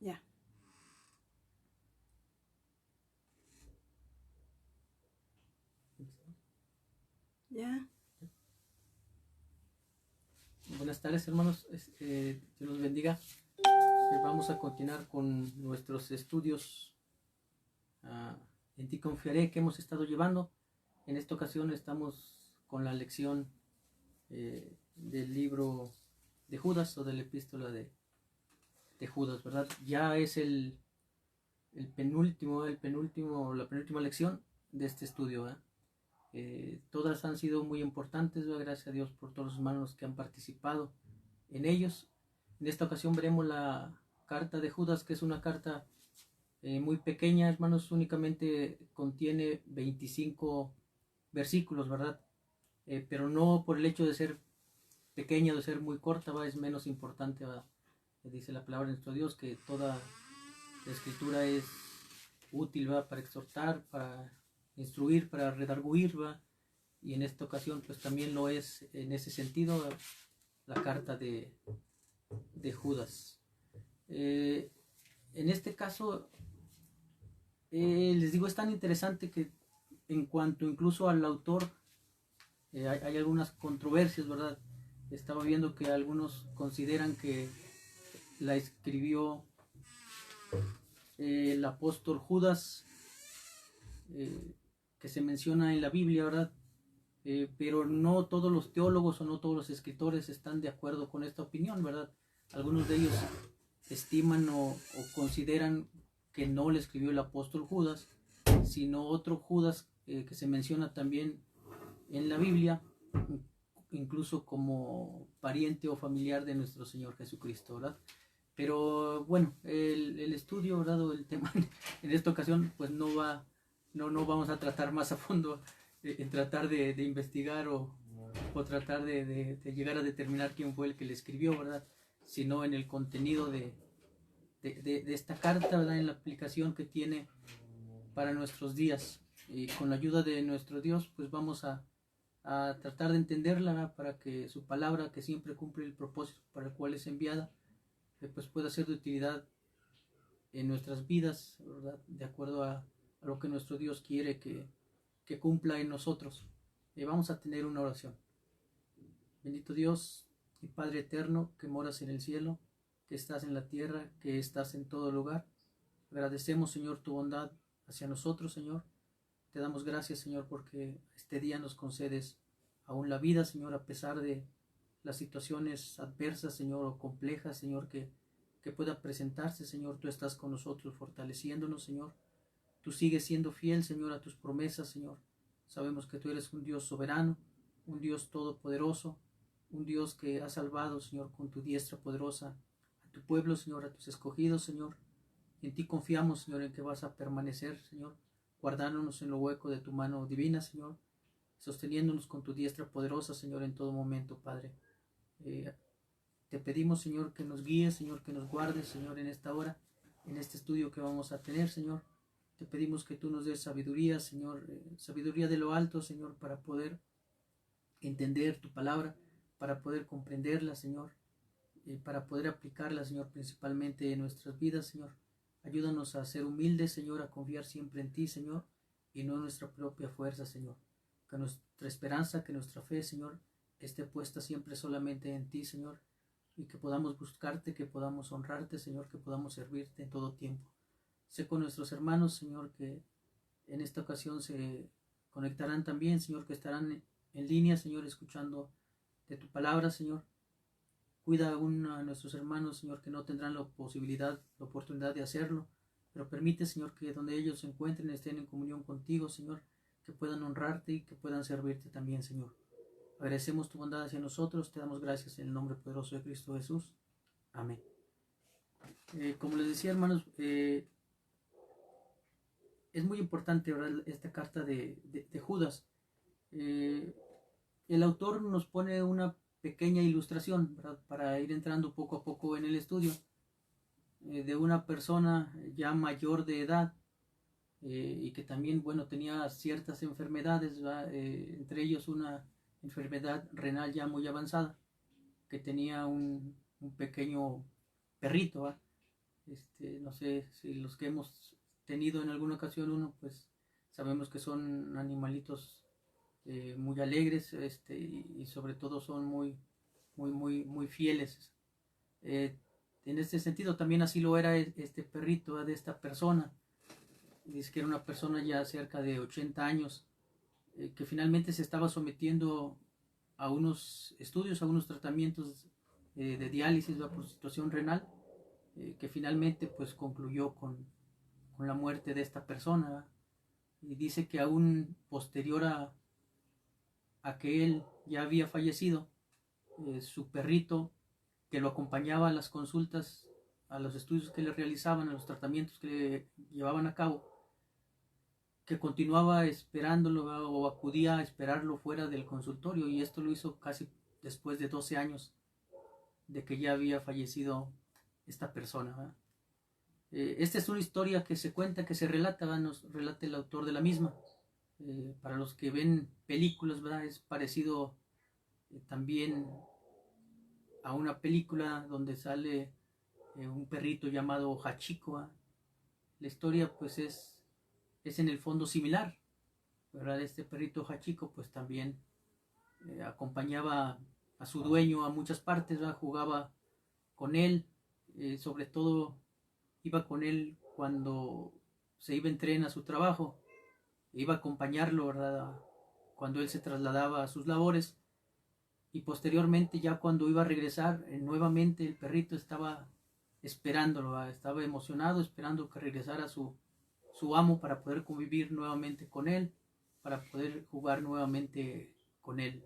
Ya. Ya. Buenas tardes, hermanos. Dios los bendiga. Vamos a continuar con nuestros estudios en ti confiaré que hemos estado llevando. En esta ocasión estamos con la lección del libro de Judas o de la epístola de Judas, ¿verdad? Ya es la penúltima lección de este estudio, ¿verdad? Todas han sido muy importantes, ¿verdad? Gracias a Dios por todos los hermanos que han participado en ellos. En esta ocasión veremos la carta de Judas, que es una carta muy pequeña, hermanos, únicamente contiene 25 versículos, ¿verdad? Pero no por el hecho de ser pequeña, de ser muy corta, ¿va? Es menos importante, ¿va? Dice la palabra de nuestro Dios que toda la escritura es útil, ¿va? Para exhortar, para instruir, para redarguir, ¿va? Y en esta ocasión pues también lo es en ese sentido la carta de Judas. En este caso les digo, es tan interesante que en cuanto incluso al autor hay algunas controversias, ¿verdad? Estaba viendo que algunos consideran que la escribió el apóstol Judas, que se menciona en la Biblia, ¿verdad? Pero no todos los teólogos o no todos los escritores están de acuerdo con esta opinión, ¿verdad? Algunos de ellos estiman o consideran que no le escribió el apóstol Judas, sino otro Judas que se menciona también en la Biblia, incluso como pariente o familiar de nuestro Señor Jesucristo, ¿verdad? Pero bueno, el estudio, ¿verdad? O el tema en esta ocasión, pues no vamos a tratar más a fondo en tratar de investigar o tratar de llegar a determinar quién fue el que le escribió, ¿verdad? Sino en el contenido de esta carta, ¿verdad? En la aplicación que tiene para nuestros días. Y con la ayuda de nuestro Dios, pues vamos a tratar de entenderla, ¿verdad? Para que su palabra, que siempre cumple el propósito para el cual es enviada, pues pueda ser de utilidad en nuestras vidas, ¿verdad? De acuerdo a lo que nuestro Dios quiere que cumpla en nosotros. Vamos a tener una oración. Bendito Dios y Padre eterno, que moras en el cielo, que estás en la tierra, que estás en todo lugar. Agradecemos, Señor, tu bondad hacia nosotros, Señor. Te damos gracias, Señor, porque este día nos concedes aún la vida, Señor, a pesar de las situaciones adversas, Señor, o complejas, Señor, que pueda presentarse, Señor. Tú estás con nosotros, fortaleciéndonos, Señor. Tú sigues siendo fiel, Señor, a tus promesas, Señor. Sabemos que tú eres un Dios soberano, un Dios todopoderoso, un Dios que ha salvado, Señor, con tu diestra poderosa a tu pueblo, Señor, a tus escogidos, Señor. En ti confiamos, Señor, en que vas a permanecer, Señor, guardándonos en lo hueco de tu mano divina, Señor, sosteniéndonos con tu diestra poderosa, Señor, en todo momento, Padre. Te pedimos, Señor, que nos guíes, Señor, que nos guardes, Señor, en esta hora, en este estudio que vamos a tener, Señor. Te pedimos que tú nos des sabiduría, Señor, sabiduría de lo alto, Señor, para poder entender tu palabra, para poder comprenderla, Señor, para poder aplicarla, Señor, principalmente en nuestras vidas, Señor. Ayúdanos a ser humildes, Señor, a confiar siempre en ti, Señor, y no en nuestra propia fuerza, Señor. Que nuestra esperanza, que nuestra fe, Señor, esté puesta siempre solamente en ti, Señor, y que podamos buscarte, que podamos honrarte, Señor, que podamos servirte en todo tiempo. Sé con nuestros hermanos, Señor, que en esta ocasión se conectarán también, Señor, que estarán en línea, Señor, escuchando de tu palabra, Señor. Cuida aún a nuestros hermanos, Señor, que no tendrán la posibilidad, la oportunidad de hacerlo, pero permite, Señor, que donde ellos se encuentren estén en comunión contigo, Señor, que puedan honrarte y que puedan servirte también, Señor. Agradecemos tu bondad hacia nosotros, te damos gracias en el nombre poderoso de Cristo Jesús. Amén. Como les decía, hermanos, es muy importante, ¿verdad?, esta carta de Judas. El autor nos pone una pequeña ilustración, ¿verdad?, para ir entrando poco a poco en el estudio, de una persona ya mayor de edad, y que también, bueno, tenía ciertas enfermedades, entre ellos una enfermedad renal ya muy avanzada, que tenía un pequeño perrito, No sé si los que hemos tenido en alguna ocasión uno, pues sabemos que son animalitos muy alegres, y sobre todo son muy fieles. En este sentido también así lo era este perrito de esta persona. Dice que era una persona ya cerca de 80 años, que finalmente se estaba sometiendo a unos estudios, a unos tratamientos de diálisis por situación renal, que finalmente pues concluyó con la muerte de esta persona. Y dice que aún posterior a que él ya había fallecido, su perrito que lo acompañaba a las consultas, a los estudios que le realizaban, a los tratamientos que le llevaban a cabo, que continuaba esperándolo, ¿verdad? O acudía a esperarlo fuera del consultorio, y esto lo hizo casi después de 12 años de que ya había fallecido esta persona, ¿verdad? Esta es una historia que se cuenta, que se relata, ¿verdad? Nos relata el autor de la misma. Para los que ven películas, ¿verdad? Es parecido también a una película donde sale un perrito llamado Hachiko, ¿verdad? La historia pues es en el fondo similar, ¿verdad? Este perrito Hachiko pues también acompañaba a su dueño a muchas partes, ¿verdad? Jugaba con él, sobre todo iba con él cuando se iba en tren a su trabajo, iba a acompañarlo, ¿verdad? Cuando él se trasladaba a sus labores, y posteriormente ya cuando iba a regresar, nuevamente el perrito estaba esperándolo, ¿verdad? Estaba emocionado esperando que regresara su amo para poder convivir nuevamente con él, para poder jugar nuevamente con él.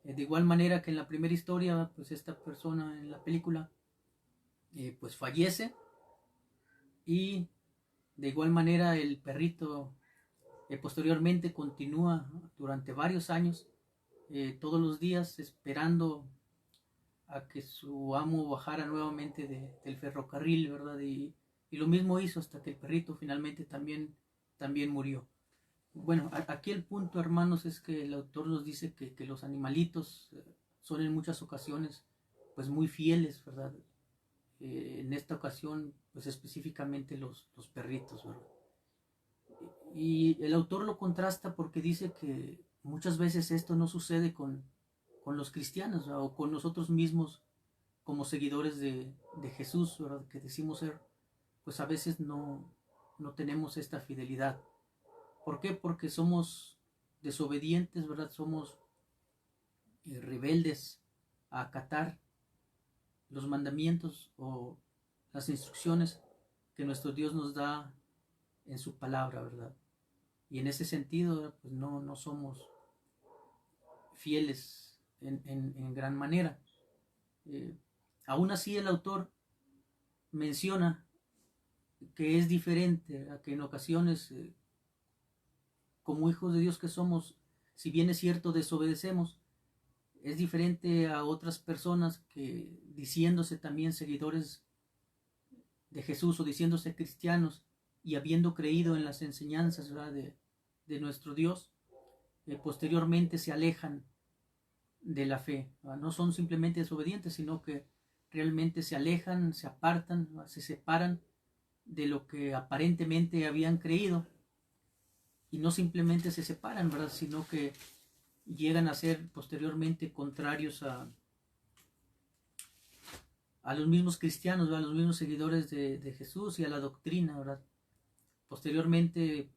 De igual manera que en la primera historia, pues esta persona en la película pues fallece, y de igual manera el perrito posteriormente continúa durante varios años, todos los días esperando a que su amo bajara nuevamente del ferrocarril, ¿verdad? Y lo mismo hizo hasta que el perrito finalmente también murió. Bueno, aquí el punto, hermanos, es que el autor nos dice que los animalitos son en muchas ocasiones pues muy fieles, ¿verdad? En esta ocasión pues específicamente los perritos, ¿verdad? Y el autor lo contrasta porque dice que muchas veces esto no sucede con los cristianos, ¿verdad? O con nosotros mismos como seguidores de Jesús, ¿verdad? Que decimos ser, pues a veces no tenemos esta fidelidad. ¿Por qué? Porque somos desobedientes, ¿verdad? Somos rebeldes a acatar los mandamientos o las instrucciones que nuestro Dios nos da en su palabra, ¿verdad? Y en ese sentido, pues no somos fieles en gran manera. Aún así el autor menciona que es diferente, a que en ocasiones, como hijos de Dios que somos, si bien es cierto desobedecemos, es diferente a otras personas que, diciéndose también seguidores de Jesús o diciéndose cristianos y habiendo creído en las enseñanzas, ¿verdad? de nuestro Dios, posteriormente se alejan de la fe, ¿verdad? No son simplemente desobedientes, sino que realmente se alejan, se apartan, ¿verdad? Se separan de lo que aparentemente habían creído, y no simplemente se separan, ¿verdad? Sino que llegan a ser posteriormente contrarios a los mismos cristianos, ¿verdad? A los mismos seguidores de Jesús y a la doctrina, ¿verdad? Posteriormente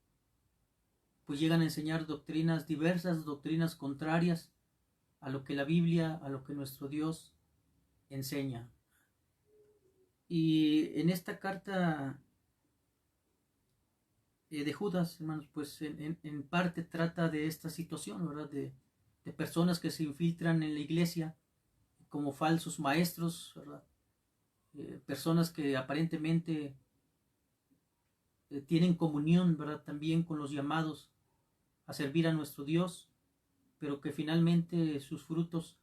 pues llegan a enseñar doctrinas diversas, doctrinas contrarias a lo que la Biblia, a lo que nuestro Dios enseña. Y en esta carta de Judas, hermanos, pues en parte trata de esta situación, ¿verdad? De personas que se infiltran en la iglesia como falsos maestros, ¿verdad? Personas que aparentemente tienen comunión, ¿verdad? También con los llamados a servir a nuestro Dios, pero que finalmente sus frutos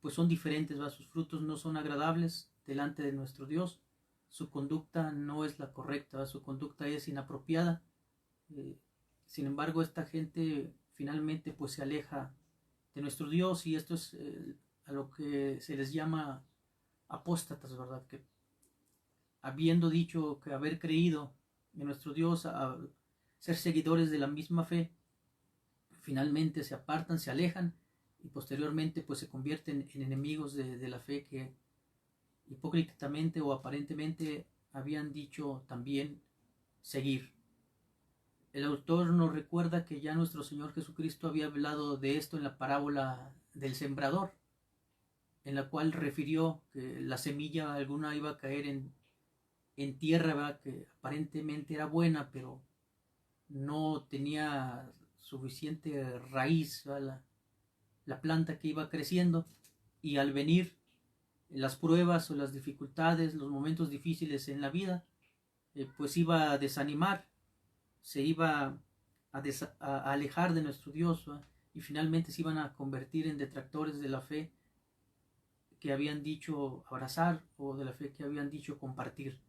pues son diferentes, ¿verdad? Sus frutos no son agradables delante de nuestro Dios, su conducta no es la correcta, ¿verdad? Su conducta es inapropiada. Sin embargo, esta gente finalmente pues se aleja de nuestro Dios, y esto es a lo que se les llama apóstatas, ¿verdad? Que habiendo dicho que haber creído en nuestro Dios, a ser seguidores de la misma fe, finalmente se apartan, se alejan y posteriormente pues se convierten en enemigos de la fe que hipócritamente o aparentemente habían dicho también seguir. El autor nos recuerda que ya nuestro Señor Jesucristo había hablado de esto en la parábola del sembrador, en la cual refirió que la semilla alguna iba a caer en tierra, ¿verdad?, que aparentemente era buena, pero no tenía suficiente raíz, la planta que iba creciendo, y al venir las pruebas o las dificultades, los momentos difíciles en la vida, pues iba a desanimar, se iba a alejar de nuestro Dios, ¿verdad?, y finalmente se iban a convertir en detractores de la fe que habían dicho abrazar o de la fe que habían dicho compartir.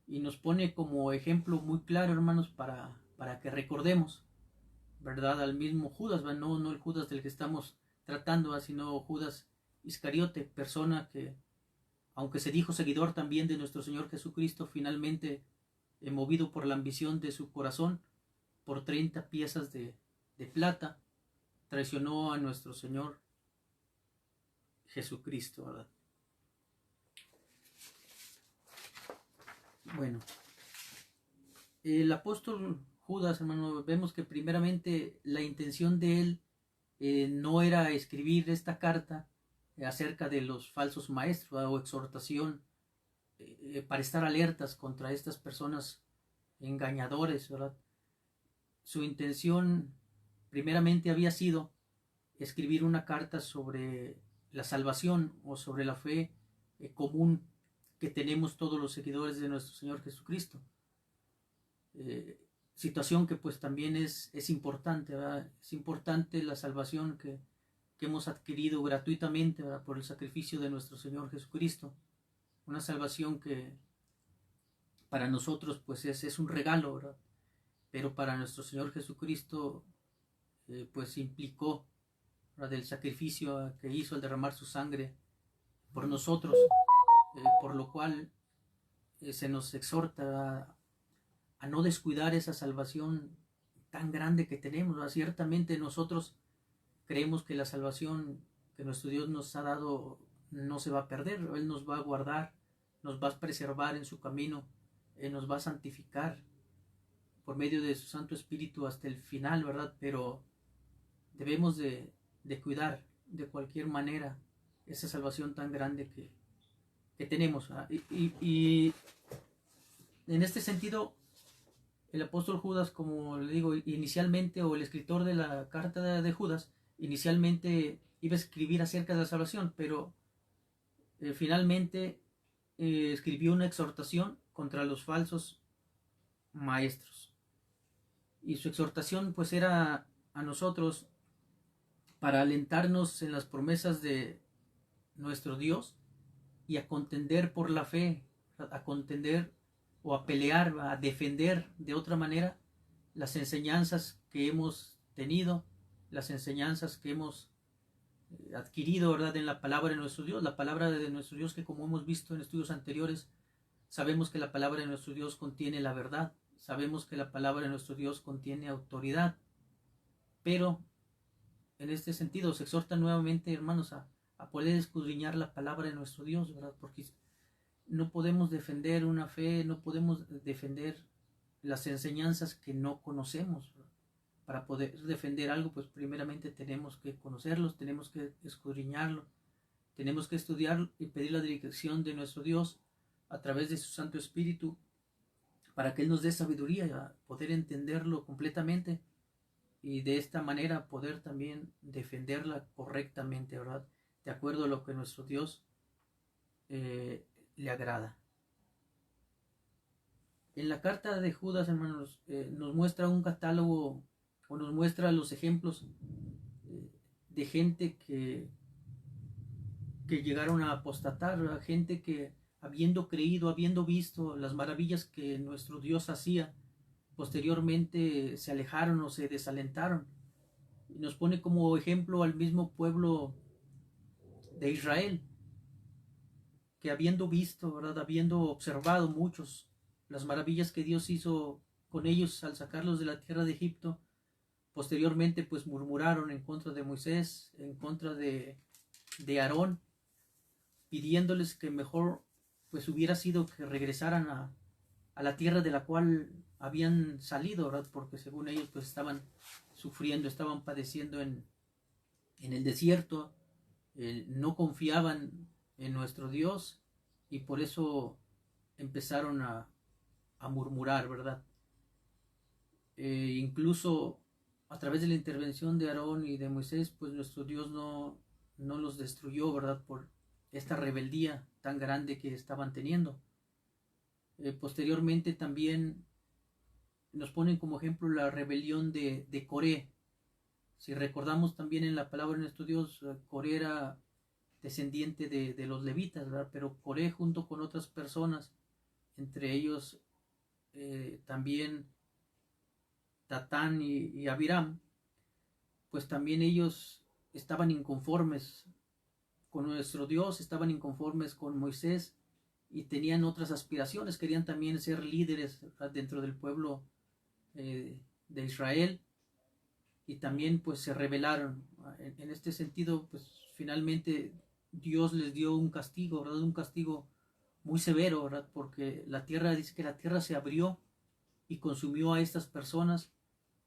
Y nos pone como ejemplo muy claro, hermanos, para que recordemos, ¿verdad?, al mismo Judas, ¿verdad? No el Judas del que estamos tratando, ¿verdad?, sino Judas Iscariote, persona que, aunque se dijo seguidor también de nuestro Señor Jesucristo, finalmente, movido por la ambición de su corazón, por 30 piezas de plata, traicionó a nuestro Señor Jesucristo, ¿verdad? Bueno, el apóstol Judas, hermano, vemos que primeramente la intención de él no era escribir esta carta acerca de los falsos maestros, ¿verdad?, o exhortación para estar alertas contra estas personas engañadores, ¿verdad? Su intención primeramente había sido escribir una carta sobre la salvación o sobre la fe común que tenemos todos los seguidores de nuestro Señor Jesucristo. Situación que pues también es importante, ¿verdad? Es importante la salvación que hemos adquirido gratuitamente, ¿verdad?, por el sacrificio de nuestro Señor Jesucristo. Una salvación que para nosotros pues es un regalo, ¿verdad?, pero para nuestro Señor Jesucristo pues implicó, ¿verdad?, del sacrificio que hizo al derramar su sangre por nosotros, por lo cual se nos exhorta a no descuidar esa salvación tan grande que tenemos, ¿verdad? Ciertamente nosotros creemos que la salvación que nuestro Dios nos ha dado no se va a perder, Él nos va a guardar, nos va a preservar en su camino, nos va a santificar por medio de su Santo Espíritu hasta el final, ¿verdad? Pero debemos de cuidar de cualquier manera esa salvación tan grande que tenemos, ¿verdad? Y en este sentido, el apóstol Judas, como le digo, inicialmente, o el escritor de la carta de Judas, inicialmente iba a escribir acerca de la salvación, pero finalmente escribió una exhortación contra los falsos maestros. Y su exhortación pues era a nosotros para alentarnos en las promesas de nuestro Dios y a contender por la fe, a contender o a pelear, a defender de otra manera las enseñanzas que hemos tenido, las enseñanzas que hemos adquirido, ¿verdad?, en la palabra de nuestro Dios, la palabra de nuestro Dios, que como hemos visto en estudios anteriores, sabemos que la palabra de nuestro Dios contiene la verdad, sabemos que la palabra de nuestro Dios contiene autoridad, pero en este sentido se exhorta nuevamente, hermanos, a poder escudriñar la palabra de nuestro Dios, ¿verdad?, porque no podemos defender una fe, no podemos defender las enseñanzas que no conocemos, ¿verdad? Para poder defender algo, pues primeramente tenemos que conocerlos, tenemos que escudriñarlo, tenemos que estudiar y pedir la dirección de nuestro Dios a través de su Santo Espíritu para que Él nos dé sabiduría a poder entenderlo completamente y de esta manera poder también defenderla correctamente, ¿verdad?, de acuerdo a lo que nuestro Dios le agrada. En la carta de Judas, hermanos, nos muestra un catálogo o nos muestra los ejemplos de gente que llegaron a apostatar, a gente que habiendo creído, habiendo visto las maravillas que nuestro Dios hacía, posteriormente se alejaron o se desalentaron. Y nos pone como ejemplo al mismo pueblo de Israel, que habiendo visto, ¿verdad? Habiendo observado muchos las maravillas que Dios hizo con ellos al sacarlos de la tierra de Egipto, posteriormente pues murmuraron en contra de Moisés, en contra de Aarón, pidiéndoles que mejor pues hubiera sido que regresaran a la tierra de la cual habían salido, ¿verdad? Porque según ellos pues estaban sufriendo, estaban padeciendo en el desierto, no confiaban en nuestro Dios y por eso empezaron a murmurar, ¿verdad? Incluso a través de la intervención de Aarón y de Moisés, pues nuestro Dios no los destruyó, ¿verdad? Por esta rebeldía tan grande que estaban teniendo. Posteriormente también nos ponen como ejemplo la rebelión de Coré. Si recordamos también en la palabra de nuestro Dios, Coré era descendiente de los levitas, ¿verdad? Pero Coré junto con otras personas, entre ellos también Tatán y Abiram, pues también ellos estaban inconformes con nuestro Dios, estaban inconformes con Moisés y tenían otras aspiraciones, querían también ser líderes dentro del pueblo de Israel y también pues se rebelaron. En este sentido, pues finalmente Dios les dio un castigo, ¿verdad? Un castigo muy severo, ¿verdad? Porque la tierra, dice que la tierra se abrió y consumió a estas personas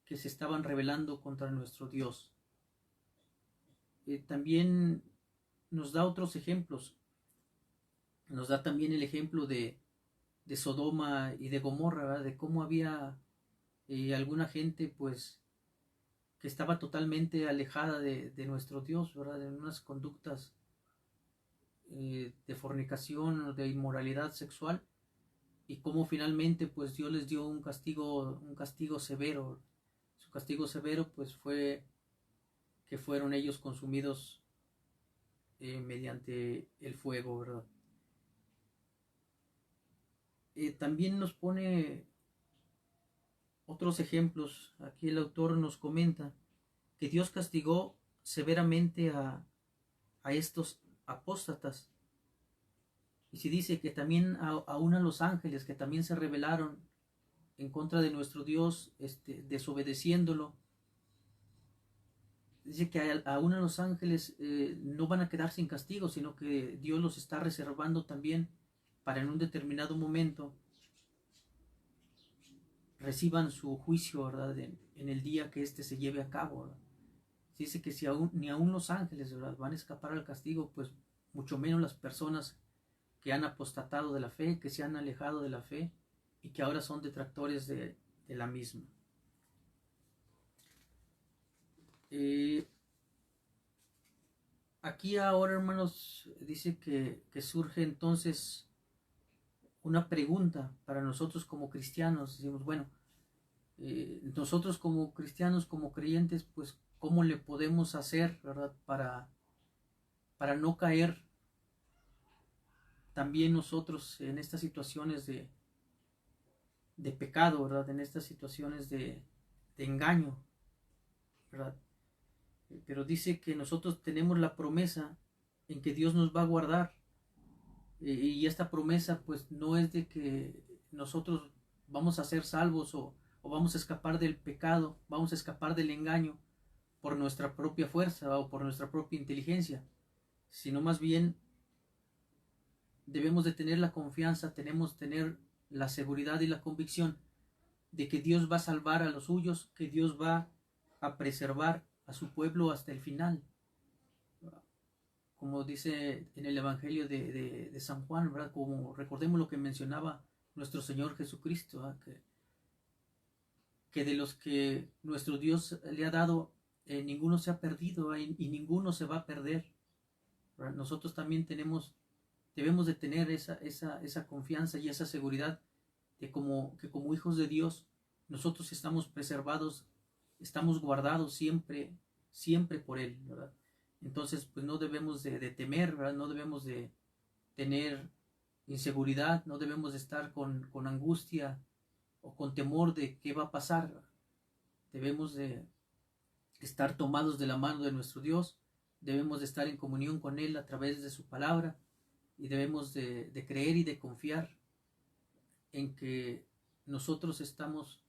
que se estaban rebelando contra nuestro Dios. También nos da otros ejemplos. Nos da también el ejemplo de Sodoma y de Gomorra, ¿verdad? De cómo había alguna gente pues que estaba totalmente alejada de nuestro Dios, ¿verdad? En unas conductas de fornicación o de inmoralidad sexual y cómo finalmente pues Dios les dio un castigo severo. Su castigo severo pues fue que fueron ellos consumidos mediante el fuego, ¿verdad? También nos pone otros ejemplos. Aquí el autor nos comenta que Dios castigó severamente a estos apóstatas. Y se dice que también aún a los ángeles que también se rebelaron en contra de nuestro Dios, desobedeciéndolo. Dice que aún a los ángeles no van a quedar sin castigo, sino que Dios los está reservando también para en un determinado momento reciban su juicio, ¿verdad? En el día que se lleve a cabo, ¿verdad? Dice que si ni aún los ángeles, ¿verdad?, van a escapar al castigo, pues mucho menos las personas que han apostatado de la fe, que se han alejado de la fe y que ahora son detractores de la misma. Aquí ahora, hermanos, dice que surge entonces una pregunta para nosotros como cristianos. Decimos, bueno, nosotros como cristianos, como creyentes, pues cómo le podemos hacer, ¿verdad?, para no caer también nosotros en estas situaciones de pecado, ¿verdad?, en estas situaciones de engaño, ¿verdad? Pero dice que nosotros tenemos la promesa en que Dios nos va a guardar, y esta promesa pues no es de que nosotros vamos a ser salvos o vamos a escapar del pecado, vamos a escapar del engaño por nuestra propia fuerza o por nuestra propia inteligencia, sino más bien debemos de tener la confianza, tenemos tener la seguridad y la convicción de que Dios va a salvar a los suyos, que Dios va a preservar a su pueblo hasta el final. Como dice en el Evangelio de San Juan, ¿verdad? Como recordemos lo que mencionaba nuestro Señor Jesucristo, ¿verdad? Que de los que nuestro Dios le ha dado, ninguno se ha perdido, y ninguno se va a perder, ¿verdad? Nosotros también debemos de tener esa confianza y esa seguridad de que como hijos de Dios nosotros estamos preservados, estamos guardados siempre por Él, ¿verdad? Entonces pues no debemos de temer, ¿verdad? No debemos de tener inseguridad, no debemos de estar con angustia o con temor de qué va a pasar. Debemos de estar tomados de la mano de nuestro Dios, debemos de estar en comunión con Él a través de su palabra, y debemos de creer y de confiar en que nosotros estamos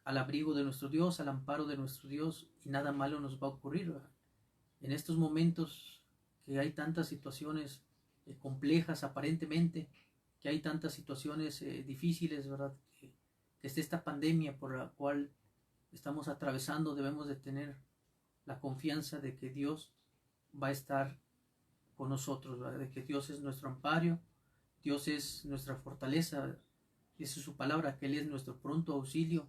al abrigo de nuestro Dios, al amparo de nuestro Dios, y nada malo nos va a ocurrir, ¿verdad? En estos momentos que hay tantas situaciones complejas aparentemente, que hay tantas situaciones difíciles, ¿verdad? Que está esta pandemia por la cual estamos atravesando, debemos de tener la confianza de que Dios va a estar con nosotros, ¿verdad? De que Dios es nuestro amparo, Dios es nuestra fortaleza, dice su palabra, que Él es nuestro pronto auxilio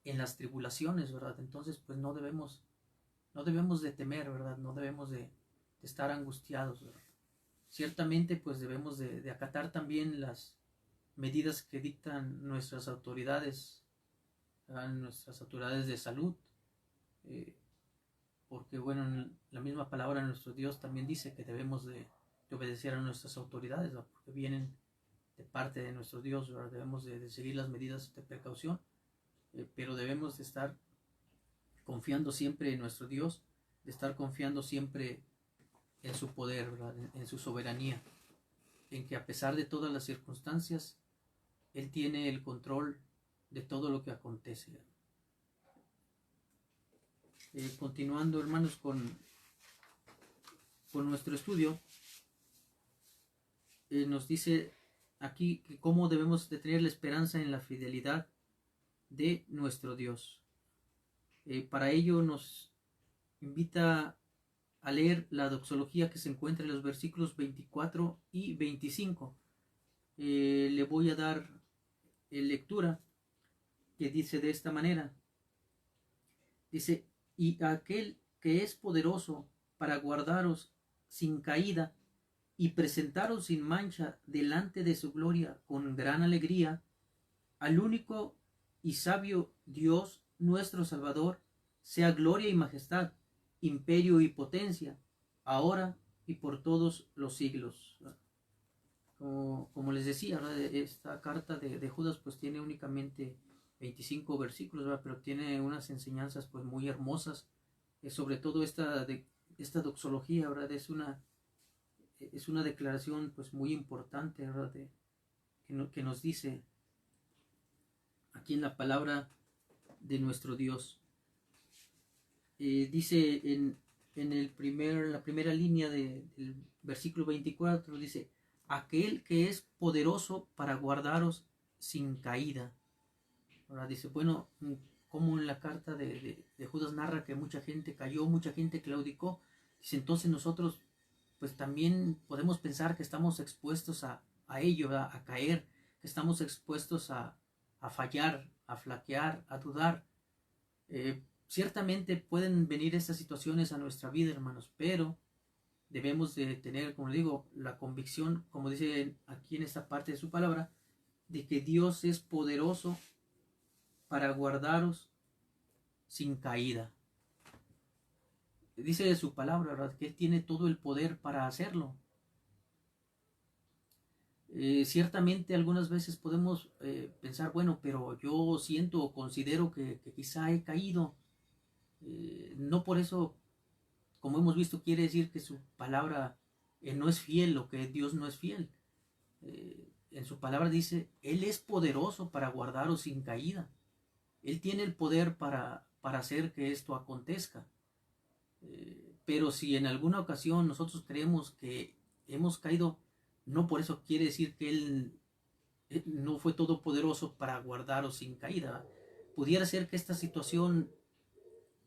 en las tribulaciones, ¿verdad? Entonces, pues no debemos de temer, ¿verdad? No debemos de estar angustiados, ¿verdad? Ciertamente, pues debemos de acatar también las medidas que dictan nuestras autoridades, ¿verdad? Nuestras autoridades de salud, porque bueno, en la misma palabra de nuestro Dios también dice que debemos de obedecer a nuestras autoridades, ¿verdad? Porque vienen de parte de nuestro Dios, ¿verdad? Debemos de seguir las medidas de precaución, pero debemos de estar confiando siempre en nuestro Dios, de estar confiando siempre en su poder, ¿verdad? En su soberanía, en que a pesar de todas las circunstancias, Él tiene el control de todo lo que acontece. Continuando, hermanos, con nuestro estudio, nos dice aquí que cómo debemos de tener la esperanza en la fidelidad de nuestro Dios. Para ello nos invita a leer la doxología que se encuentra en los versículos 24 y 25. Le voy a dar lectura, que dice de esta manera. Dice: y aquel que es poderoso para guardaros sin caída y presentaros sin mancha delante de su gloria con gran alegría, al único y sabio Dios nuestro Salvador, sea gloria y majestad, imperio y potencia, ahora y por todos los siglos. Como les decía, ¿verdad? Esta carta de Judas pues tiene únicamente 25 versículos, ¿verdad? Pero tiene unas enseñanzas pues muy hermosas, sobre todo esta doxología, ¿verdad? Es una declaración pues muy importante, ¿verdad? Que nos dice aquí en la palabra de nuestro Dios. Dice en la primera línea del versículo 24, dice: aquel que es poderoso para guardaros sin caída. Ahora dice, bueno, como en la carta de Judas narra que mucha gente cayó, mucha gente claudicó, dice, entonces nosotros pues también podemos pensar que estamos expuestos a ello, a caer, que estamos expuestos a fallar, a flaquear, a dudar. Ciertamente pueden venir estas situaciones a nuestra vida, hermanos, pero debemos de tener, como digo, la convicción, como dice aquí en esta parte de su palabra, de que Dios es poderoso para guardaros sin caída. Dice de su palabra, ¿verdad?, que Él tiene todo el poder para hacerlo. Ciertamente algunas veces podemos pensar, bueno, pero yo siento o considero que quizá he caído. No por eso, como hemos visto, quiere decir que su palabra no es fiel o que Dios no es fiel. En su palabra dice, Él es poderoso para guardaros sin caída. Él tiene el poder para hacer que esto acontezca. Pero si en alguna ocasión nosotros creemos que hemos caído, no por eso quiere decir que Él no fue todopoderoso para guardaros sin caída. Pudiera ser que esta situación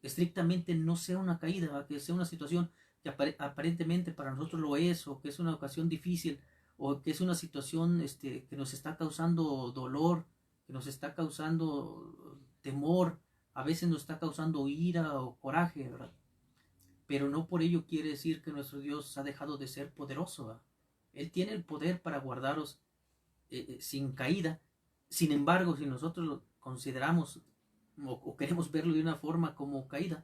estrictamente no sea una caída, que sea una situación que aparentemente para nosotros lo es, o que es una ocasión difícil, o que es una situación que nos está causando dolor, que nos está causando temor, a veces nos está causando ira o coraje, ¿verdad? Pero no por ello quiere decir que nuestro Dios ha dejado de ser poderoso, ¿verdad? Él tiene el poder para guardaros sin caída. Sin embargo, si nosotros lo consideramos o queremos verlo de una forma como caída,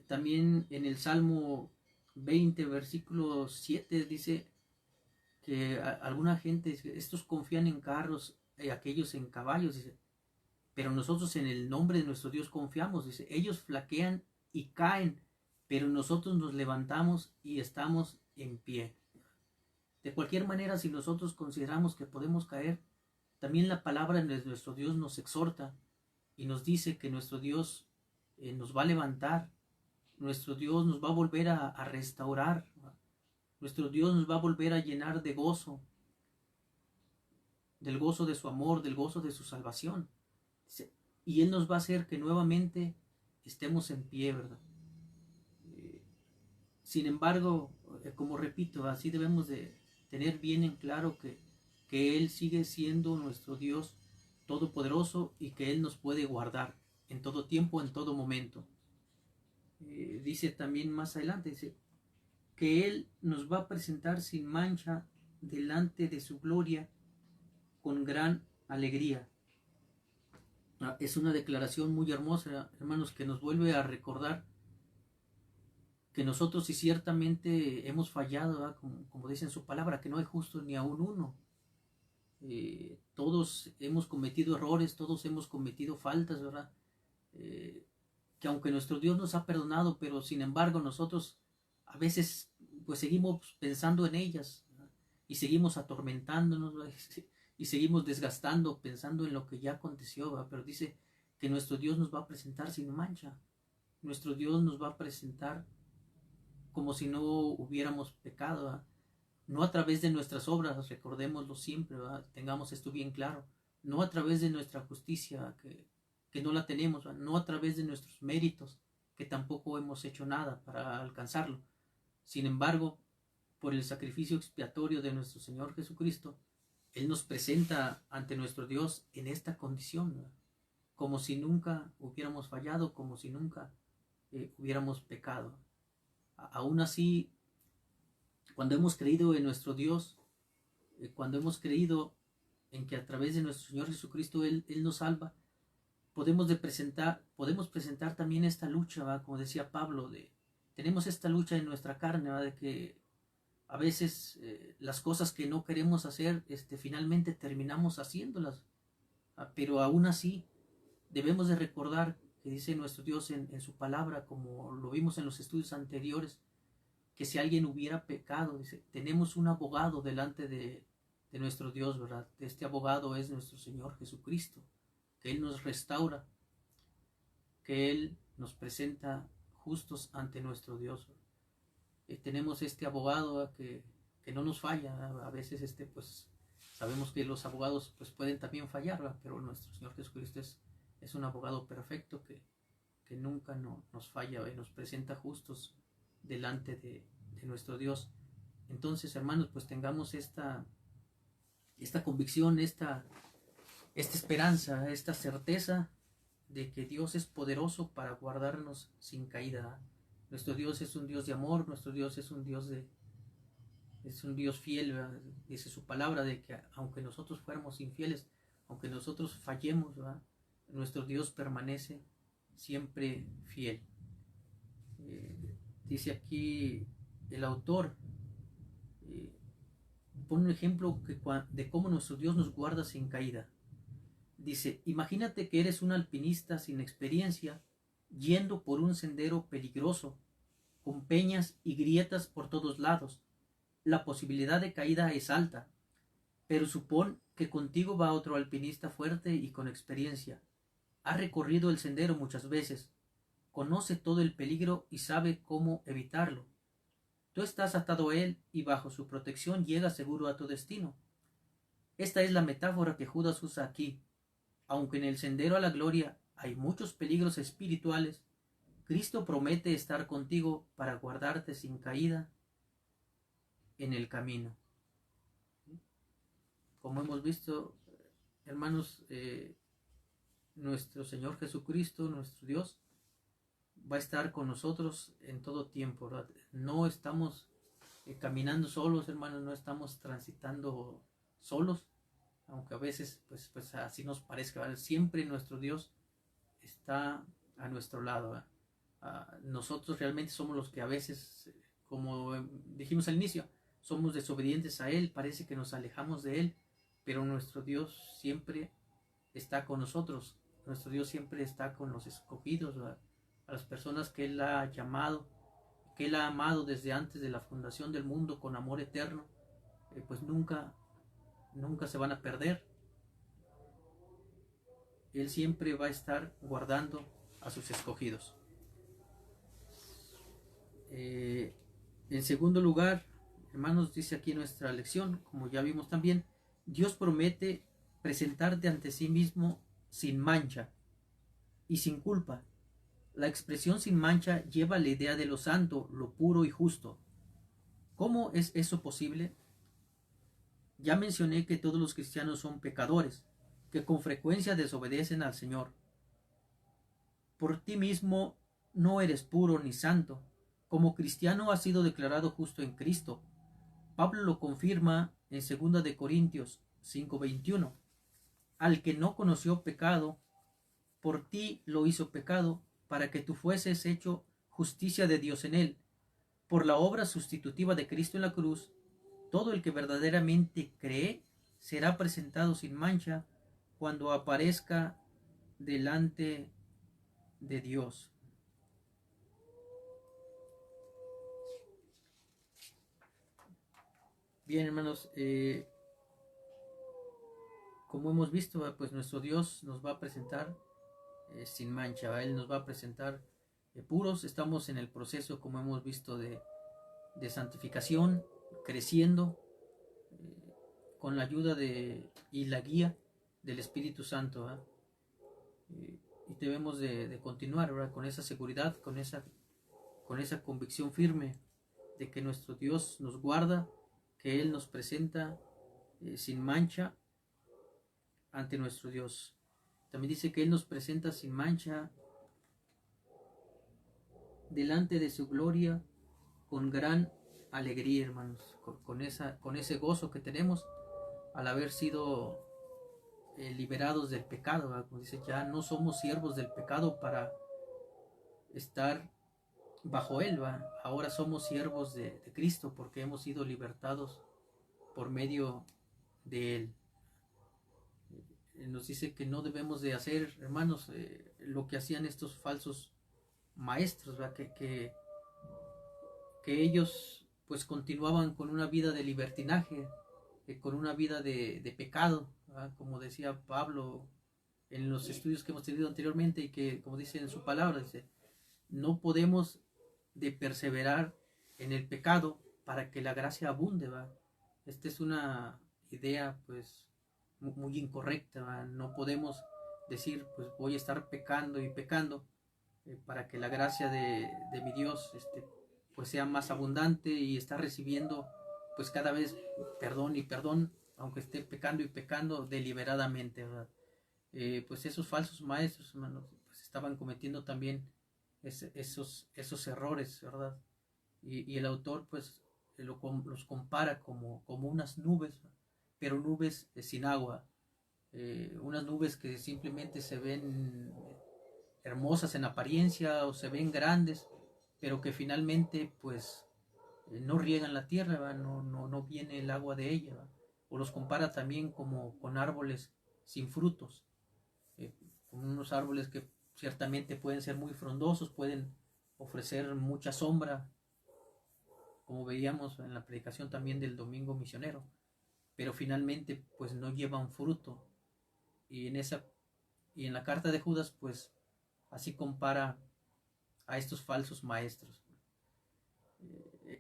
también en el Salmo 20, versículo 7 dice que alguna gente, estos confían en carros, aquellos en caballos, dice, pero nosotros en el nombre de nuestro Dios confiamos, dice, ellos flaquean y caen, pero nosotros nos levantamos y estamos en pie. De cualquier manera, si nosotros consideramos que podemos caer, también la palabra de nuestro Dios nos exhorta y nos dice que nuestro Dios nos va a levantar, nuestro Dios nos va a volver a restaurar, nuestro Dios nos va a volver a llenar de gozo, del gozo de su amor, del gozo de su salvación. Y Él nos va a hacer que nuevamente estemos en pie, ¿verdad? Sin embargo, como repito, así debemos de tener bien en claro que Él sigue siendo nuestro Dios todopoderoso y que Él nos puede guardar en todo tiempo, en todo momento. Dice también más adelante, dice que Él nos va a presentar sin mancha delante de su gloria con gran alegría. Es una declaración muy hermosa, hermanos, que nos vuelve a recordar que nosotros sí ciertamente hemos fallado, como dice en su palabra, que no hay justo ni aún uno. Todos hemos cometido errores, todos hemos cometido faltas, ¿verdad? Que aunque nuestro Dios nos ha perdonado, pero sin embargo nosotros a veces pues seguimos pensando en ellas, ¿verdad? Y seguimos atormentándonos, ¿verdad? Y seguimos desgastando, pensando en lo que ya aconteció, ¿verdad? Pero dice que nuestro Dios nos va a presentar sin mancha, nuestro Dios nos va a presentar como si no hubiéramos pecado, ¿verdad? No a través de nuestras obras, recordémoslo siempre, ¿verdad? Tengamos esto bien claro, no a través de nuestra justicia, que no la tenemos, ¿verdad? No a través de nuestros méritos, que tampoco hemos hecho nada para alcanzarlo. Sin embargo, por el sacrificio expiatorio de nuestro Señor Jesucristo, Él nos presenta ante nuestro Dios en esta condición, ¿verdad? Como si nunca hubiéramos fallado, como si nunca hubiéramos pecado. Aún así, cuando hemos creído en nuestro Dios, cuando hemos creído en que a través de nuestro Señor Jesucristo Él nos salva, podemos presentar también esta lucha, ¿verdad? Como decía Pablo, tenemos esta lucha en nuestra carne, ¿verdad? De que a veces las cosas que no queremos hacer, finalmente terminamos haciéndolas, pero aún así debemos de recordar que dice nuestro Dios en su palabra, como lo vimos en los estudios anteriores, que si alguien hubiera pecado, dice, tenemos un abogado delante de nuestro Dios, ¿verdad? Este abogado es nuestro Señor Jesucristo, que Él nos restaura, que Él nos presenta justos ante nuestro Dios. Tenemos este abogado que no nos falla, ¿verdad? A veces pues sabemos que los abogados pues pueden también fallar, ¿verdad? Pero nuestro Señor Jesucristo es un abogado perfecto que nunca nos falla y nos presenta justos delante de nuestro Dios. Entonces, hermanos, pues tengamos esta convicción, esta esperanza, esta certeza de que Dios es poderoso para guardarnos sin caída. Nuestro Dios es un Dios de amor, nuestro Dios es un Dios fiel, ¿verdad? Dice su palabra de que aunque nosotros fuéramos infieles, aunque nosotros fallemos, ¿verdad? Nuestro Dios permanece siempre fiel. Dice aquí el autor, pone un ejemplo de cómo nuestro Dios nos guarda sin caída. Dice, imagínate que eres un alpinista sin experiencia, yendo por un sendero peligroso, con peñas y grietas por todos lados. La posibilidad de caída es alta, pero supón que contigo va otro alpinista fuerte y con experiencia. Ha recorrido el sendero muchas veces, conoce todo el peligro y sabe cómo evitarlo. Tú estás atado a él y bajo su protección llegas seguro a tu destino. Esta es la metáfora que Judas usa aquí. Aunque en el sendero a la gloria hay muchos peligros espirituales, Cristo promete estar contigo para guardarte sin caída en el camino. Como hemos visto, hermanos, nuestro Señor Jesucristo, nuestro Dios, va a estar con nosotros en todo tiempo, ¿verdad? No estamos caminando solos, hermanos, no estamos transitando solos, aunque a veces pues así nos parezca, ¿verdad? Siempre nuestro Dios está a nuestro lado, ¿verdad? Nosotros realmente somos los que a veces, como dijimos al inicio, somos desobedientes a Él, parece que nos alejamos de Él, pero nuestro Dios siempre está con nosotros, nuestro Dios siempre está con los escogidos, ¿verdad? A las personas que Él ha llamado, que Él ha amado desde antes de la fundación del mundo con amor eterno. pues nunca se van a perder. Él siempre va a estar guardando a sus escogidos. En segundo lugar, hermanos, dice aquí nuestra lección, como ya vimos también, Dios promete presentarte ante sí mismo sin mancha y sin culpa. La expresión sin mancha lleva la idea de lo santo, lo puro y justo. ¿Cómo es eso posible? Ya mencioné que todos los cristianos son pecadores, que con frecuencia desobedecen al Señor. Por ti mismo no eres puro ni santo. Como cristiano has sido declarado justo en Cristo. Pablo lo confirma en 2 de Corintios 5:21. Al que no conoció pecado, por ti lo hizo pecado, para que tú fueses hecho justicia de Dios en él. Por la obra sustitutiva de Cristo en la cruz, todo el que verdaderamente cree será presentado sin mancha cuando aparezca delante de Dios. Bien, hermanos, como hemos visto, pues nuestro Dios nos va a presentar sin mancha, Él nos va a presentar puros. Estamos en el proceso, como hemos visto, de santificación, creciendo con la ayuda y la guía del Espíritu Santo. Y debemos de continuar, ¿verdad? Con esa seguridad, con esa convicción firme de que nuestro Dios nos guarda, que Él nos presenta sin mancha ante nuestro Dios. También dice que Él nos presenta sin mancha delante de su gloria con gran alegría, hermanos, con ese gozo que tenemos al haber sido liberados del pecado, ¿verdad? Como dice, ya no somos siervos del pecado para estar bajo él, ¿verdad? Ahora somos siervos de Cristo porque hemos sido libertados por medio de él. Nos dice que no debemos de hacer, hermanos, lo que hacían estos falsos maestros, ¿verdad? Que ellos pues continuaban con una vida de libertinaje, con una vida de pecado, ¿verdad? Como decía Pablo en los estudios que hemos tenido anteriormente y que, como dice en su palabra, dice, no podemos de perseverar en el pecado para que la gracia abunde, ¿va? Esta es una idea pues muy incorrecta, ¿va? No podemos decir pues voy a estar pecando y pecando para que la gracia de mi Dios pues sea más abundante y estar recibiendo pues cada vez perdón y perdón, aunque esté pecando y pecando deliberadamente, ¿verdad? Pues esos falsos maestros, hermanos, pues estaban cometiendo también esos errores, ¿verdad? Y el autor pues los compara como unas nubes, pero nubes sin agua, unas nubes que simplemente se ven hermosas en apariencia o se ven grandes, pero que finalmente pues no riegan la tierra, ¿va? No viene el agua de ella, ¿va? O los compara también como con árboles sin frutos, con unos árboles que ciertamente pueden ser muy frondosos, pueden ofrecer mucha sombra, como veíamos en la predicación también del domingo misionero, pero finalmente pues no llevan fruto. Y en la carta de Judas pues así compara a estos falsos maestros.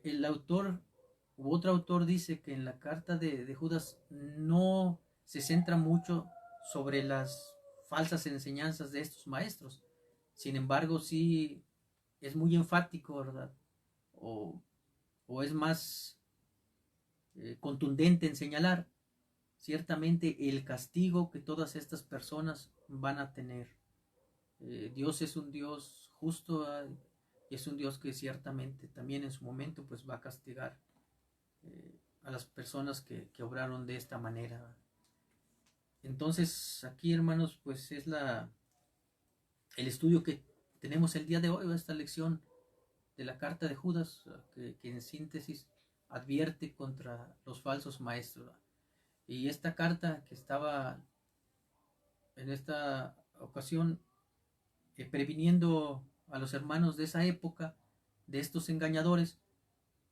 El autor u otro autor dice que en la carta de Judas no se centra mucho sobre las falsas enseñanzas de estos maestros. Sin embargo, sí es muy enfático, ¿verdad? O es más contundente en señalar ciertamente el castigo que todas estas personas van a tener. Dios es un Dios justo, y es un Dios que ciertamente también en su momento pues va a castigar a las personas que obraron de esta manera. Entonces aquí, hermanos, pues es el estudio que tenemos el día de hoy, esta lección de la carta de Judas, que en síntesis advierte contra los falsos maestros. Y esta carta que estaba en esta ocasión previniendo a los hermanos de esa época de estos engañadores,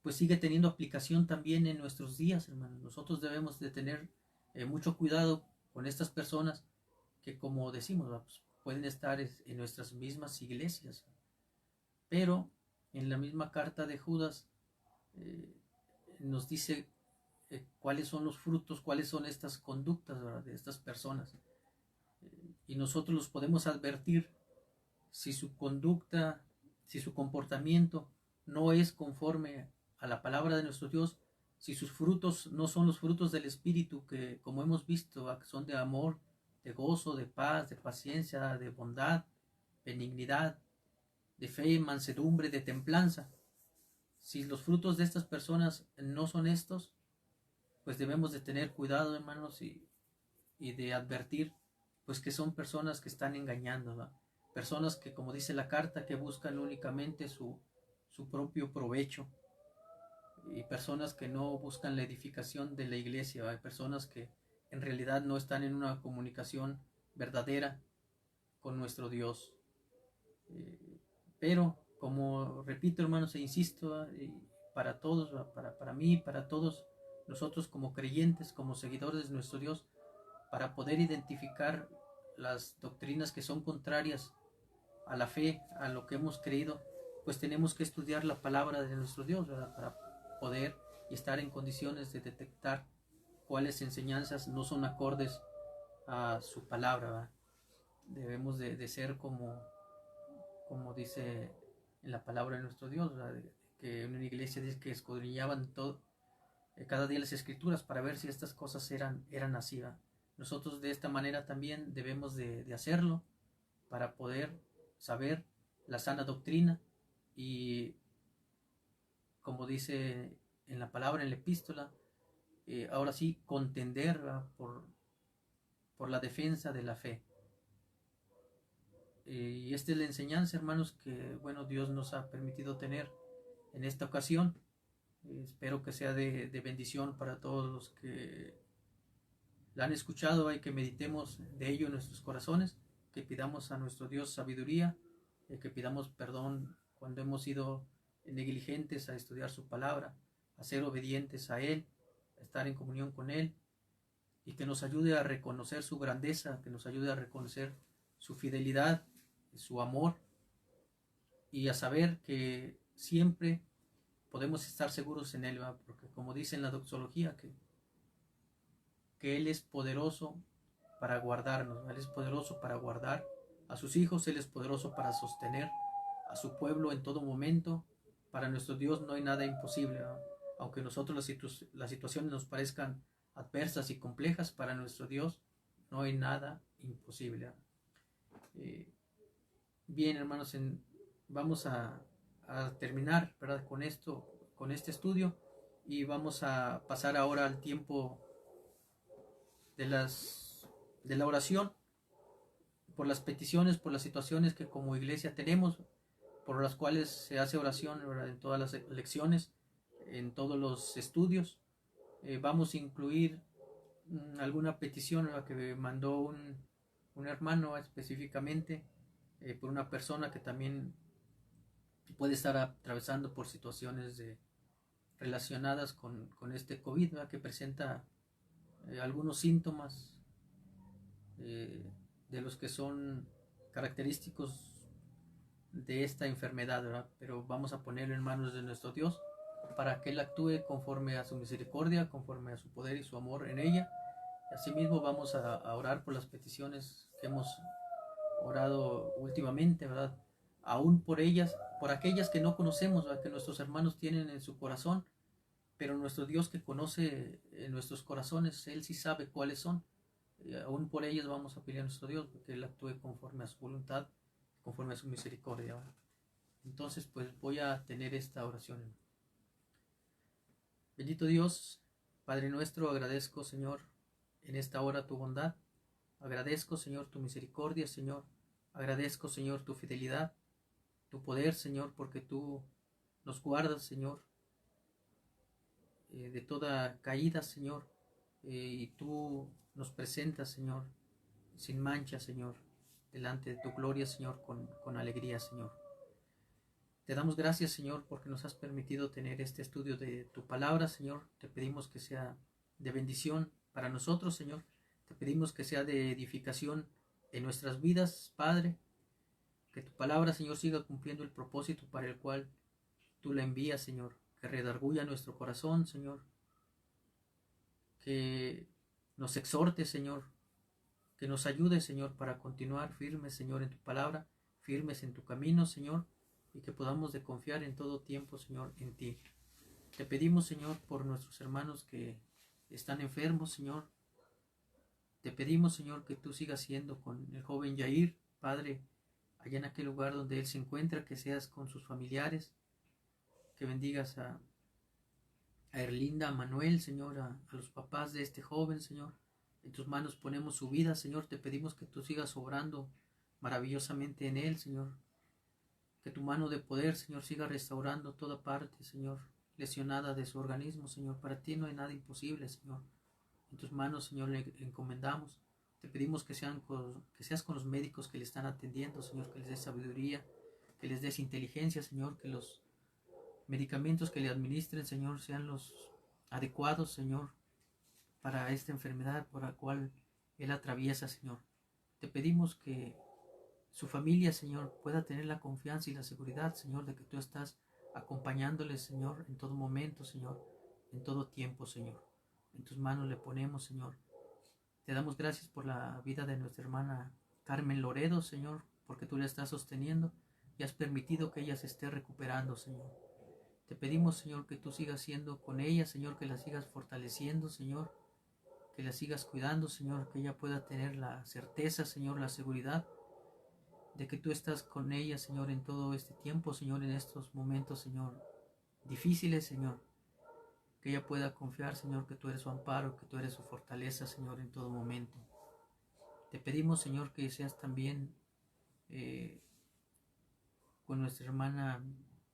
pues sigue teniendo aplicación también en nuestros días, hermanos. Nosotros debemos de tener mucho cuidado con estas personas que, como decimos, pues, pueden estar en nuestras mismas iglesias, pero en la misma carta de Judas eh, nos dice cuáles son los frutos, cuáles son estas conductas, ¿verdad?, de estas personas. Y nosotros los podemos advertir si su conducta, si su comportamiento no es conforme a la palabra de nuestro Dios, si sus frutos no son los frutos del Espíritu, que como hemos visto son de amor, de gozo, de paz, de paciencia, de bondad, benignidad, de fe, mansedumbre, de templanza. Si los frutos de estas personas no son estos, pues debemos de tener cuidado, hermanos, y de advertir pues que son personas que están engañando, ¿no? Personas que, como dice la carta, que buscan únicamente su propio provecho, y personas que no buscan la edificación de la iglesia, ¿va? Hay personas que en realidad no están en una comunicación verdadera con nuestro Dios. Pero, como repito, hermanos, e insisto, para todos, para mí, para todos nosotros como creyentes, como seguidores de nuestro Dios, para poder identificar las doctrinas que son contrarias a la fe, a lo que hemos creído, pues tenemos que estudiar la palabra de nuestro Dios, ¿verdad?, para poder y estar en condiciones de detectar cuáles enseñanzas no son acordes a su palabra, ¿verdad? Debemos de ser como dice en la palabra de nuestro Dios, ¿verdad?, que en una iglesia dice que escudriñaban todo, cada día las escrituras para ver si estas cosas eran así, ¿verdad? Nosotros de esta manera también debemos de hacerlo para poder saber la sana doctrina y, como dice en la palabra, en la epístola, ahora sí, contender por la defensa de la fe. Y esta es la enseñanza, hermanos, que, bueno, Dios nos ha permitido tener en esta ocasión. Espero que sea de bendición para todos los que la han escuchado y que meditemos de ello en nuestros corazones, que pidamos a nuestro Dios sabiduría, que pidamos perdón cuando hemos sido negligentes a estudiar su palabra, a ser obedientes a Él, a estar en comunión con Él, y que nos ayude a reconocer su grandeza, que nos ayude a reconocer su fidelidad, su amor, y a saber que siempre podemos estar seguros en Él, ¿verdad? Porque como dice en la doxología, que Él es poderoso para guardarnos, ¿verdad? Él es poderoso para guardar a sus hijos, Él es poderoso para sostener a su pueblo en todo momento. Para nuestro Dios no hay nada imposible, ¿verdad? Aunque nosotros las situaciones nos parezcan adversas y complejas, para nuestro Dios no hay nada imposible. Bien, hermanos, vamos a terminar, ¿verdad?, con esto, con este estudio, y vamos a pasar ahora al tiempo de la oración, por las peticiones, por las situaciones que como iglesia tenemos, por las cuales se hace oración, ¿verdad?, en todas las lecciones, en todos los estudios. Vamos a incluir alguna petición, ¿verdad?, que me mandó un hermano específicamente, por una persona que también puede estar atravesando por situaciones relacionadas con este COVID, ¿verdad?, que presenta algunos síntomas de los que son característicos de esta enfermedad, ¿verdad? Pero vamos a ponerlo en manos de nuestro Dios para que Él actúe conforme a su misericordia, conforme a su poder y su amor en ella. Asimismo vamos a orar por las peticiones que hemos orado últimamente, ¿verdad? Aún por ellas, por aquellas que no conocemos, ¿verdad?, que nuestros hermanos tienen en su corazón, pero nuestro Dios, que conoce nuestros corazones, Él sí sabe cuáles son. Aún por ellas vamos a pedir a nuestro Dios que Él actúe conforme a su voluntad, conforme a su misericordia, ¿verdad? Entonces, pues voy a tener esta oración. Bendito Dios, Padre nuestro, agradezco, Señor, en esta hora tu bondad. Agradezco, Señor, tu misericordia, Señor. Agradezco, Señor, tu fidelidad, tu poder, Señor, porque tú nos guardas, Señor, de toda caída, Señor, y tú nos presentas, Señor, sin mancha, Señor, delante de tu gloria, Señor, con alegría, Señor. Te damos gracias, Señor, porque nos has permitido tener este estudio de tu palabra, Señor. Te pedimos que sea de bendición para nosotros, Señor. Te pedimos que sea de edificación en nuestras vidas, Padre. Que tu palabra, Señor, siga cumpliendo el propósito para el cual tú la envías, Señor. Que redarguya nuestro corazón, Señor. Que nos exhorte, Señor. Que nos ayude, Señor, para continuar firmes, Señor, en tu palabra, firmes en tu camino, Señor, y que podamos de confiar en todo tiempo, Señor, en ti. Te pedimos, Señor, por nuestros hermanos que están enfermos, Señor. Te pedimos, Señor, que tú sigas siendo con el joven Yair, Padre, allá en aquel lugar donde él se encuentra, que seas con sus familiares, que bendigas a Erlinda, a Manuel, Señor, a los papás de este joven, Señor. En tus manos ponemos su vida, Señor. Te pedimos que tú sigas obrando maravillosamente en él, Señor. Que tu mano de poder, Señor, siga restaurando toda parte, Señor, lesionada de su organismo, Señor. Para ti no hay nada imposible, Señor. En tus manos, Señor, le encomendamos. Te pedimos que seas con los médicos que le están atendiendo, Señor, que les des sabiduría, que les des inteligencia, Señor, que los medicamentos que le administren, Señor, sean los adecuados, Señor, para esta enfermedad por la cual él atraviesa, Señor. Te pedimos que su familia, Señor, pueda tener la confianza y la seguridad, Señor, de que tú estás acompañándoles, Señor, en todo momento, Señor, en todo tiempo, Señor. En tus manos le ponemos, Señor. Te damos gracias por la vida de nuestra hermana Carmen Loredo, Señor, porque tú la estás sosteniendo y has permitido que ella se esté recuperando, Señor. Te pedimos, Señor, que tú sigas siendo con ella, Señor, que la sigas fortaleciendo, Señor, que la sigas cuidando, Señor, que ella pueda tener la certeza, Señor, la seguridad de que tú estás con ella, Señor, en todo este tiempo, Señor, en estos momentos, Señor, difíciles, Señor. Que ella pueda confiar, Señor, que tú eres su amparo, que tú eres su fortaleza, Señor, en todo momento. Te pedimos, Señor, que seas también con nuestra hermana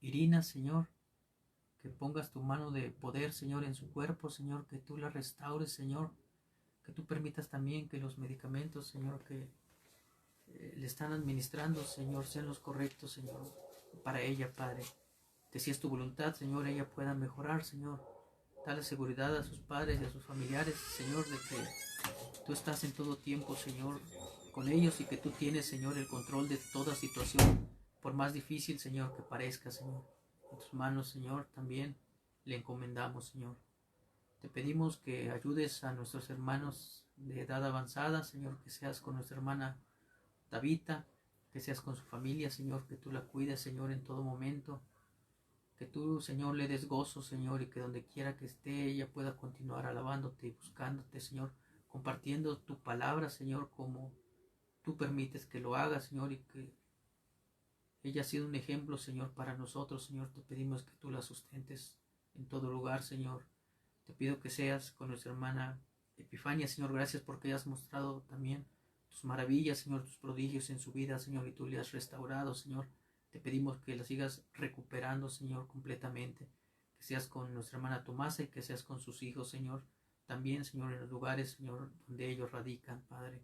Irina, Señor, que pongas tu mano de poder, Señor, en su cuerpo, Señor, que tú la restaures, Señor, que tú permitas también que los medicamentos, Señor, que le están administrando, Señor, sean los correctos, Señor, para ella, Padre. Que si es tu voluntad, Señor, ella pueda mejorar, Señor. Dale seguridad a sus padres y a sus familiares, Señor, de que tú estás en todo tiempo, Señor, con ellos y que tú tienes, Señor, el control de toda situación, por más difícil, Señor, que parezca, Señor. En tus manos, Señor, también le encomendamos, Señor. Te pedimos que ayudes a nuestros hermanos de edad avanzada, Señor, que seas con nuestra hermana Tabita, que seas con su familia, Señor, que tú la cuides, Señor, en todo momento. Que tú, Señor, le des gozo, Señor, y que donde quiera que esté, ella pueda continuar alabándote y buscándote, Señor, compartiendo tu palabra, Señor, como tú permites que lo haga, Señor, y que ella ha sido un ejemplo, Señor, para nosotros, Señor. Te pedimos que tú la sustentes en todo lugar, Señor. Te pido que seas con nuestra hermana Epifania, Señor. Gracias porque has mostrado también tus maravillas, Señor, tus prodigios en su vida, Señor, y tú le has restaurado, Señor. Te pedimos que la sigas recuperando, Señor, completamente. Que seas con nuestra hermana Tomasa y que seas con sus hijos, Señor. También, Señor, en los lugares, Señor, donde ellos radican, Padre.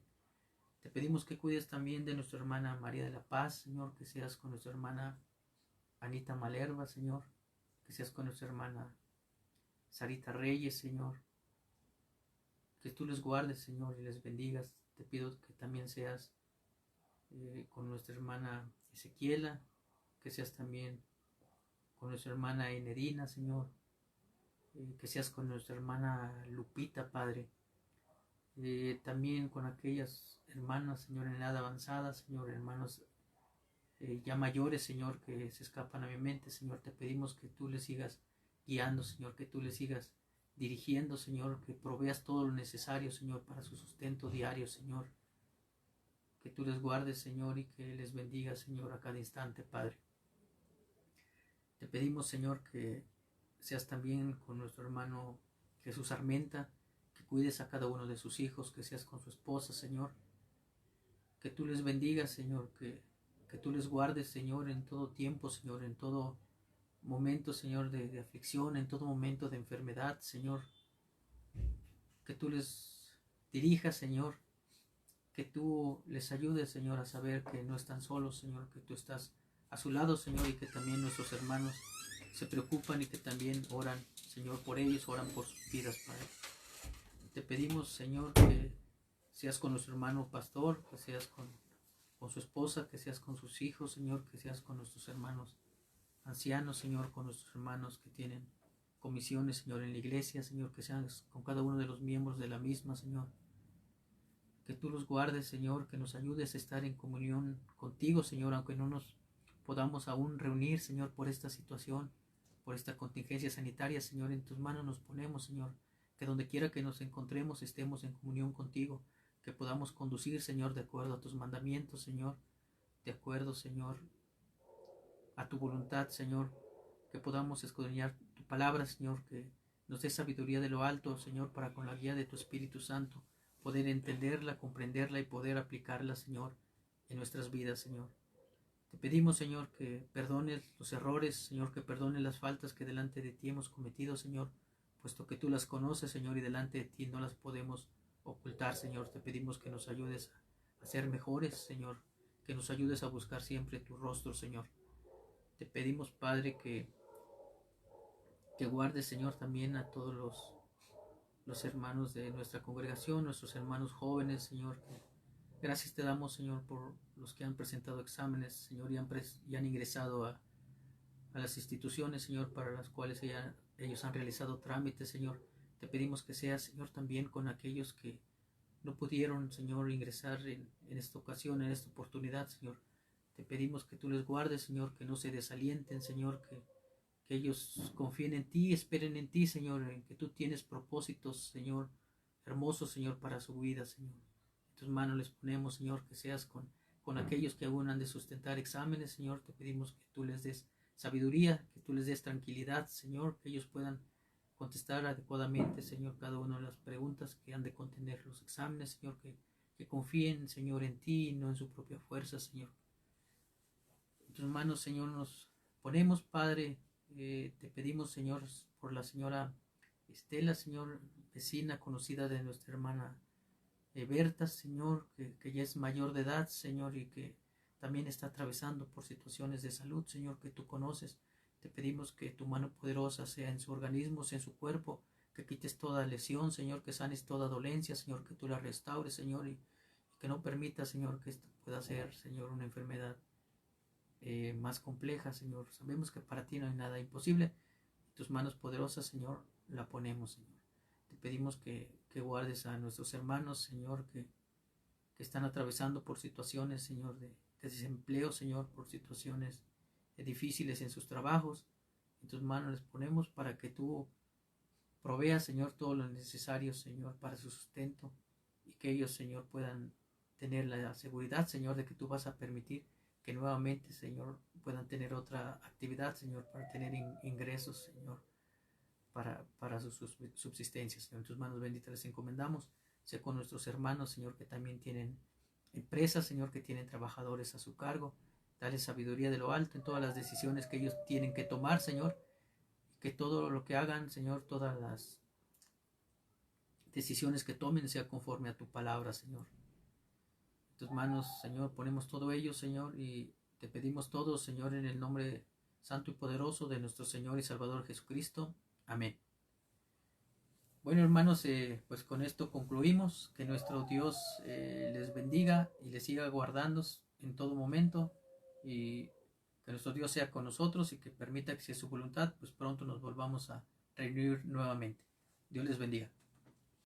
Te pedimos que cuides también de nuestra hermana María de la Paz, Señor. Que seas con nuestra hermana Anita Malerva, Señor. Que seas con nuestra hermana Sarita Reyes, Señor. Que tú les guardes, Señor, y les bendigas. Te pido que también seas con nuestra hermana Ezequiela, que seas también con nuestra hermana Enerina, Señor, que seas con nuestra hermana Lupita, Padre, también con aquellas hermanas, Señor, en edad avanzada, Señor, hermanos ya mayores, Señor, que se escapan a mi mente, Señor. Te pedimos que tú les sigas guiando, Señor, que tú les sigas dirigiendo, Señor, que proveas todo lo necesario, Señor, para su sustento diario, Señor. Que tú les guardes, Señor, y que les bendigas, Señor, a cada instante, Padre. Te pedimos, Señor, que seas también con nuestro hermano Jesús Armenta, que cuides a cada uno de sus hijos, que seas con su esposa, Señor. Que tú les bendigas, Señor, que tú les guardes, Señor, en todo tiempo, Señor, en todo momento, Señor, de aflicción, en todo momento de enfermedad, Señor. Que tú les dirijas, Señor. Que tú les ayudes, Señor, a saber que no están solos, Señor, que tú estás a su lado, Señor, y que también nuestros hermanos se preocupan y que también oran, Señor, por ellos, oran por sus vidas, Padre. Te pedimos, Señor, que seas con nuestro hermano pastor, que seas con su esposa, que seas con sus hijos, Señor, que seas con nuestros hermanos ancianos, Señor, con nuestros hermanos que tienen comisiones, Señor, en la iglesia, Señor, que seas con cada uno de los miembros de la misma, Señor. Que tú los guardes, Señor, que nos ayudes a estar en comunión contigo, Señor, aunque no nos podamos aún reunir, Señor, por esta situación, por esta contingencia sanitaria, Señor, en tus manos nos ponemos, Señor, que donde quiera que nos encontremos estemos en comunión contigo, que podamos conducir, Señor, de acuerdo a tus mandamientos, Señor, de acuerdo, Señor, a tu voluntad, Señor, que podamos escudriñar tu palabra, Señor, que nos dé sabiduría de lo alto, Señor, para con la guía de tu Espíritu Santo poder entenderla, comprenderla y poder aplicarla, Señor, en nuestras vidas, Señor. Te pedimos, Señor, que perdones los errores, Señor, que perdones las faltas que delante de ti hemos cometido, Señor, puesto que tú las conoces, Señor, y delante de ti no las podemos ocultar, Señor. Te pedimos que nos ayudes a ser mejores, Señor, que nos ayudes a buscar siempre tu rostro, Señor. Te pedimos, Padre, que guardes, Señor, también a todos los hermanos de nuestra congregación, nuestros hermanos jóvenes, Señor. Gracias te damos, Señor, por los que han presentado exámenes, Señor, y han ingresado a las instituciones, Señor, para las cuales ellos han realizado trámites, Señor. Te pedimos que seas, Señor, también con aquellos que no pudieron, Señor, ingresar en esta ocasión, en esta oportunidad, Señor. Te pedimos que tú les guardes, Señor, que no se desalienten, Señor, que ellos confíen en ti, esperen en ti, Señor, en que tú tienes propósitos, Señor, hermosos, Señor, para su vida, Señor. En tus manos les ponemos, Señor, que seas con aquellos que aún han de sustentar exámenes, Señor. Te pedimos que tú les des sabiduría, que tú les des tranquilidad, Señor, que ellos puedan contestar adecuadamente, Señor, cada una de las preguntas que han de contener los exámenes, Señor, que confíen, Señor, en ti y no en su propia fuerza, Señor. En tus manos, Señor, nos ponemos, Padre. Te pedimos, Señor, por la señora Estela, Señor, vecina conocida de nuestra hermana Berta, Señor, que ya es mayor de edad, Señor, y que también está atravesando por situaciones de salud, Señor, que tú conoces. Te pedimos que tu mano poderosa sea en su organismo, sea en su cuerpo, que quites toda lesión, Señor, que sanes toda dolencia, Señor, que tú la restaures, Señor, y que no permitas, Señor, que esto pueda ser, Señor, una enfermedad más compleja, Señor. Sabemos que para ti no hay nada imposible. En tus manos poderosas, Señor, la ponemos, Señor. Te pedimos que guardes a nuestros hermanos, Señor, que están atravesando por situaciones, Señor, de desempleo, Señor, por situaciones difíciles en sus trabajos. En tus manos les ponemos para que tú proveas, Señor, todo lo necesario, Señor, para su sustento y que ellos, Señor, puedan tener la seguridad, Señor, de que tú vas a permitir que nuevamente, Señor, puedan tener otra actividad, Señor, para tener ingresos, Señor, para su subsistencia, Señor. En tus manos benditas les encomendamos. Sé con nuestros hermanos, Señor, que también tienen empresas, Señor, que tienen trabajadores a su cargo. Dale sabiduría de lo alto en todas las decisiones que ellos tienen que tomar, Señor. Y que todo lo que hagan, Señor, todas las decisiones que tomen sea conforme a tu palabra, Señor. En tus manos, Señor, ponemos todo ello, Señor, y te pedimos todo, Señor, en el nombre santo y poderoso de nuestro Señor y Salvador Jesucristo. Amén. Bueno, hermanos, pues con esto concluimos. Que nuestro Dios les bendiga y les siga guardando en todo momento, y que nuestro Dios sea con nosotros y que permita que sea su voluntad, pues pronto nos volvamos a reunir nuevamente. Dios les bendiga.